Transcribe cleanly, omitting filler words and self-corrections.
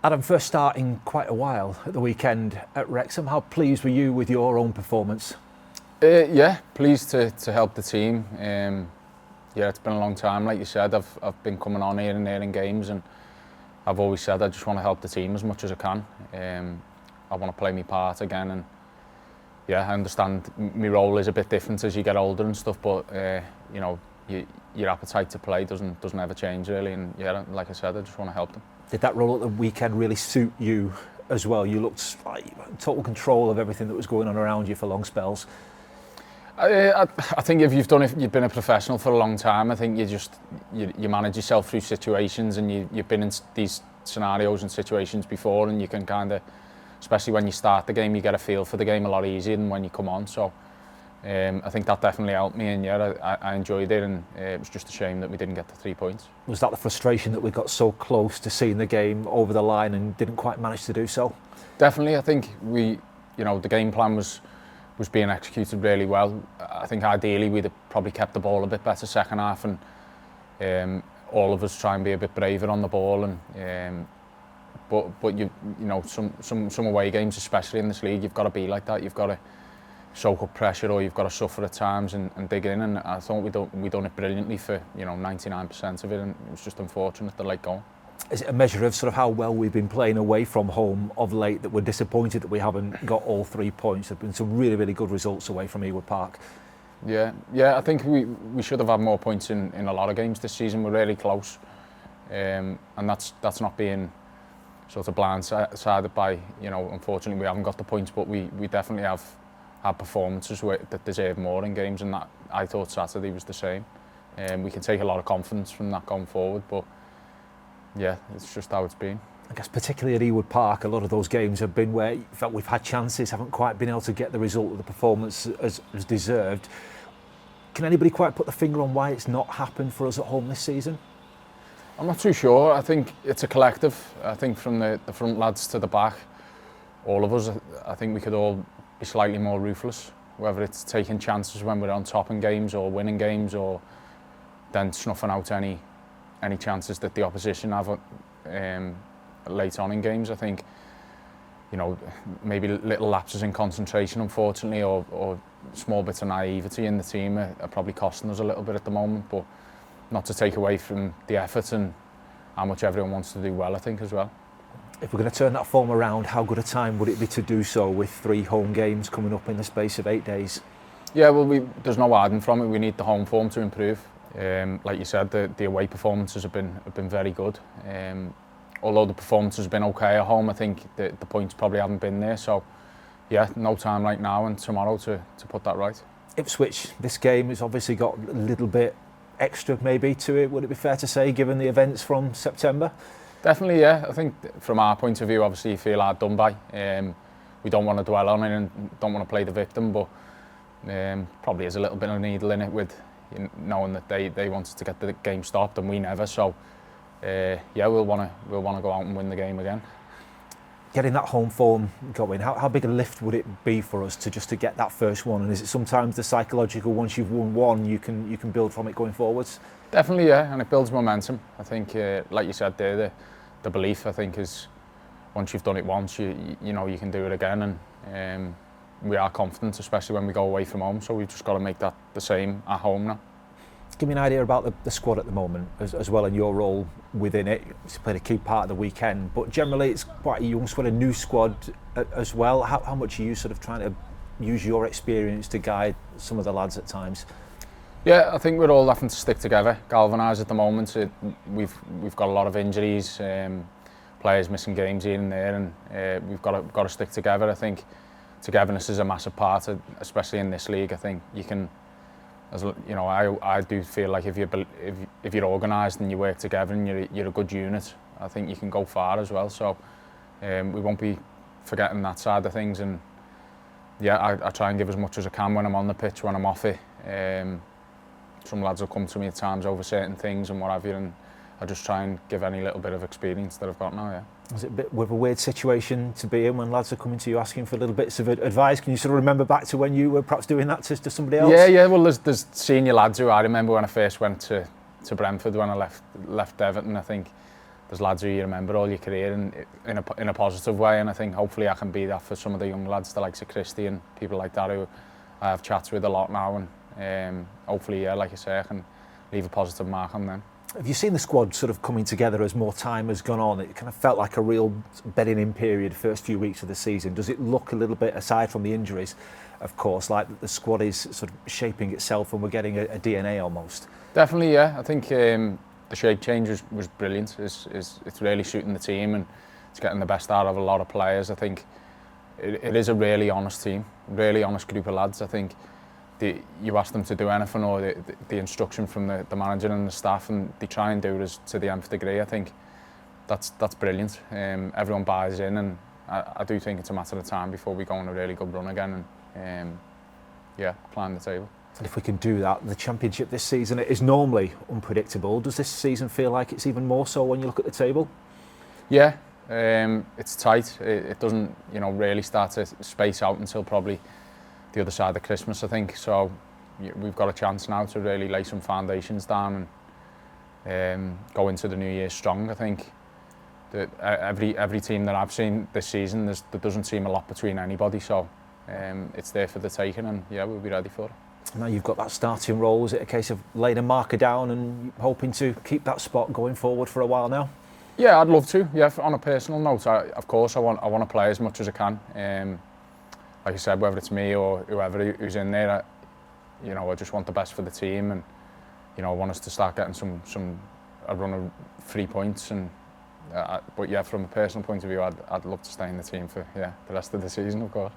Adam, first start in quite a while at the weekend at Wrexham. How pleased were you with your own performance? Yeah, pleased to help the team. Yeah, it's been a long time. Like you said, I've been coming on here and there in games, and I've always said I just want to help the team as much as I can. I want to play my part again, and yeah, I understand my role is a bit different as you get older and stuff, but you know, your appetite to play doesn't ever change really, and yeah, like I said, I just want to help them. Did that role at the weekend really suit you as well? You looked like total control of everything that was going on around you for long spells. I think if you've been a professional for a long time, I think you manage yourself through situations, and you've been in these scenarios and situations before, and you can kind of, especially when you start the game, you get a feel for the game a lot easier than when you come on. So I think that definitely helped me, and yeah, I enjoyed it, and it was just a shame that we didn't get the 3 points. Was that the frustration that we got so close to seeing the game over the line and didn't quite manage to do so? Definitely, I think the game plan was being executed really well. I think ideally we'd have probably kept the ball a bit better second half, and all of us try and be a bit braver on the ball. And but you know some away games, especially in this league, you've got to be like that. You've got to soak up pressure, or you've got to suffer at times and dig in. And I thought we done it brilliantly for 99% of it, and it was just unfortunate to let go. Is it a measure of sort of how well we've been playing away from home of late that we're disappointed that we haven't got all 3 points? There have been some really good results away from Ewood Park. Yeah, I think we should have had more points in a lot of games this season. We're really close, and that's not being sort of blindsided by, unfortunately we haven't got the points, but we definitely have had performances that deserve more in games, and that I thought Saturday was the same. We can take a lot of confidence from that going forward, but yeah, it's just how it's been. I guess particularly at Ewood Park, a lot of those games have been where you felt we've had chances, haven't quite been able to get the result of the performance as deserved. Can anybody quite put the finger on why it's not happened for us at home this season? I'm not too sure. I think it's a collective. I think from the front lads to the back, all of us, I think we could all be slightly more ruthless, whether it's taking chances when we're on top in games or winning games, or then snuffing out any chances that the opposition have late on in games. I think, maybe little lapses in concentration, unfortunately, or small bits of naivety in the team are probably costing us a little bit at the moment, but not to take away from the effort and how much everyone wants to do well, I think, as well. If we're going to turn that form around, how good a time would it be to do so with 3 home games coming up in the space of 8 days? Yeah, well, there's no hiding from it. We need the home form to improve. Like you said, the away performances have been very good. Although the performances have been okay at home, I think the points probably haven't been there. So, yeah, no time like now and tomorrow to put that right. Ipswich, this game has obviously got a little bit extra maybe to it. Would it be fair to say, given the events from September? Definitely, yeah. I think from our point of view, obviously you feel hard done by. We don't want to dwell on it and don't want to play the victim, but probably is a little bit of a needle in it with knowing that they wanted to get the game stopped and we never. So yeah, we'll want to go out and win the game again. Getting that home form going, how big a lift would it be for us to get that first one? And is it sometimes the psychological, once you've won one, you can build from it going forwards? Definitely, yeah, and it builds momentum. I think, like you said there, the belief, I think, is once you've done it once, you can do it again, and we are confident, especially when we go away from home. So we've just got to make that the same at home now. Give me an idea about the squad at the moment, as well, and your role within it. It's played a key part of the weekend, but generally it's quite a young squad, a new squad as well. How much are you sort of trying to use your experience to guide some of the lads at times? Yeah, I think we're all having to stick together, galvanise at the moment. We've got a lot of injuries, players missing games here and there, and we've got to stick together. I think togetherness is a massive part, especially in this league. I think you can, I do feel like if you're organised and you work together and you're a good unit, I think you can go far as well. So we won't be forgetting that side of things, and yeah, I try and give as much as I can when I'm on the pitch, when I'm off it. Some lads will come to me at times over certain things and what have you, and I just try and give any little bit of experience that I've got now, yeah. Is it a bit of a weird situation to be in when lads are coming to you asking for little bits of advice? Can you sort of remember back to when you were perhaps doing that to somebody else? Yeah, well there's senior lads who I remember when I first went to Brentford when I left Everton. I think there's lads who you remember all your career in a positive way, and I think hopefully I can be that for some of the young lads, the likes of Christy and people like that who I have chats with a lot now, and hopefully, yeah, like I say, I can leave a positive mark on them. Have you seen the squad sort of coming together as more time has gone on? It kind of felt like a real bedding in period first few weeks of the season. Does it look a little bit, aside from the injuries, of course, like the squad is sort of shaping itself and we're getting a DNA almost? Definitely, yeah. I think the shape change was brilliant. It's really suiting the team and it's getting the best out of a lot of players. I think it is a really honest team, really honest group of lads. I think you ask them to do anything, or the instruction from the manager and the staff, and they try and do it to the nth degree. I think that's brilliant. Everyone buys in, and I do think it's a matter of time before we go on a really good run again and yeah, climb the table. And if we can do that, the Championship this season, it is normally unpredictable. Does this season feel like it's even more so when you look at the table? Yeah, it's tight. It doesn't, really start to space out until probably the other side of Christmas, I think. So we've got a chance now to really lay some foundations down and go into the new year strong. I think that every team that I've seen this season, there doesn't seem a lot between anybody. So it's there for the taking, and yeah, we'll be ready for it. Now you've got that starting role. Is it a case of laying a marker down and hoping to keep that spot going forward for a while now? Yeah, I'd love to. Yeah, on a personal note, of course, I want to play as much as I can. Like I said, whether it's me or whoever who's in there, I just want the best for the team, and I want us to start getting a run of 3 points. And but yeah, from a personal point of view, I'd love to stay in the team for the rest of the season, of course.